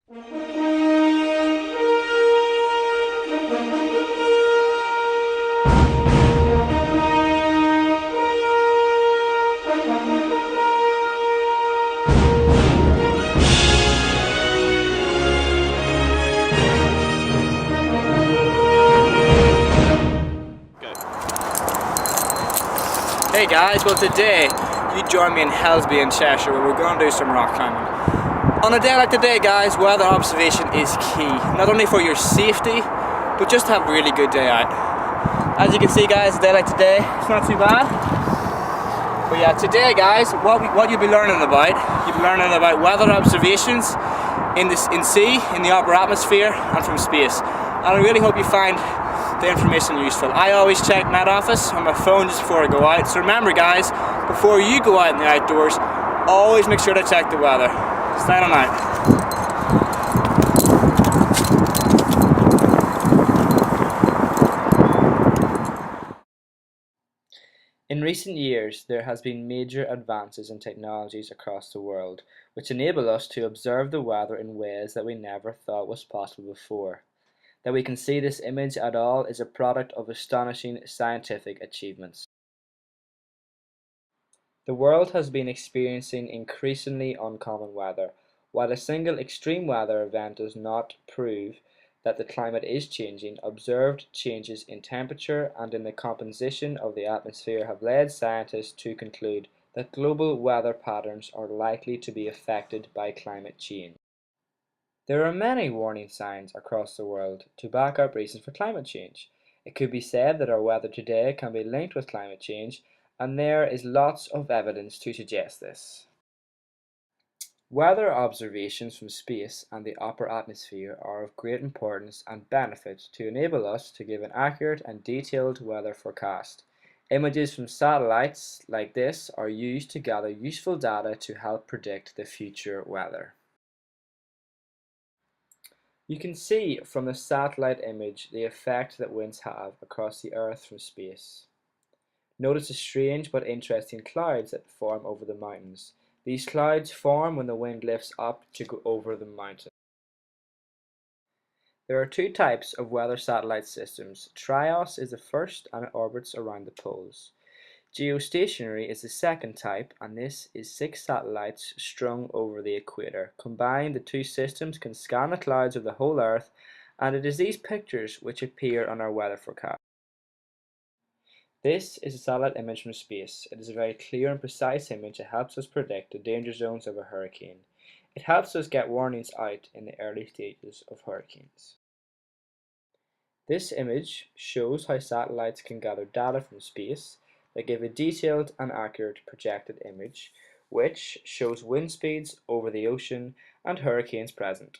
Hey guys, well today you join me in Helsby in Cheshire where we're going to do some rock climbing. On a day like today guys, weather observation is key, not only for your safety but just to have a really good day out. As you can see guys, a day like today, it's not too bad. But yeah, today guys, what you'll be learning about, weather observations in sea, in the upper atmosphere and from space. And I really hope you find the information useful. I always check Met Office on my phone just before I go out. So remember guys, before you go out in the outdoors, always make sure to check the weather. Stand on out. In recent years, there has been major advances in technologies across the world, which enable us to observe the weather in ways that we never thought was possible before. That we can see this image at all is a product of astonishing scientific achievements. The world has been experiencing increasingly uncommon weather. While a single extreme weather event does not prove that the climate is changing, observed changes in temperature and in the composition of the atmosphere have led scientists to conclude that global weather patterns are likely to be affected by climate change. There are many warning signs across the world to back up reasons for climate change. It could be said that our weather today can be linked with climate change, and there is lots of evidence to suggest this. Weather observations from space and the upper atmosphere are of great importance and benefit to enable us to give an accurate and detailed weather forecast. Images from satellites like this are used to gather useful data to help predict the future weather. You can see from the satellite image the effect that winds have across the Earth from space. Notice the strange but interesting clouds that form over the mountains. These clouds form when the wind lifts up to go over the mountain. There are two types of weather satellite systems. TRIOS is the first and it orbits around the poles. Geostationary is the second type, and this is 6 satellites strung over the equator. Combined, the two systems can scan the clouds of the whole Earth, and it is these pictures which appear on our weather forecast. This is a satellite image from space. It is a very clear and precise image that helps us predict the danger zones of a hurricane. It helps us get warnings out in the early stages of hurricanes. This image shows how satellites can gather data from space that give a detailed and accurate projected image, which shows wind speeds over the ocean and hurricanes present.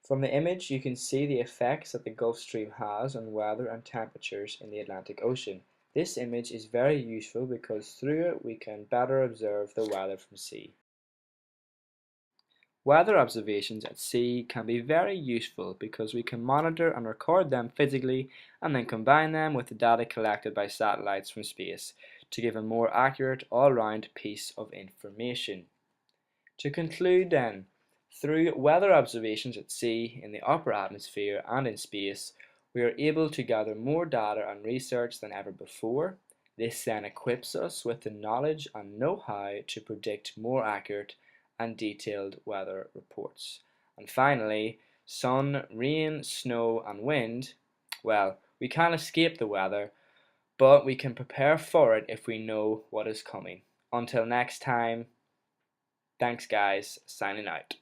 From the image, you can see the effects that the Gulf Stream has on weather and temperatures in the Atlantic Ocean. This image is very useful because through it we can better observe the weather from sea. Weather observations at sea can be very useful because we can monitor and record them physically and then combine them with the data collected by satellites from space to give a more accurate all-round piece of information. To conclude then, through weather observations at sea, in the upper atmosphere and in space, we are able to gather more data and research than ever before. This then equips us with the knowledge and know-how to predict more accurate and detailed weather reports. And finally, sun, rain, snow and wind, well, we can't escape the weather, but we can prepare for it if we know what is coming. Until next time, thanks guys, signing out.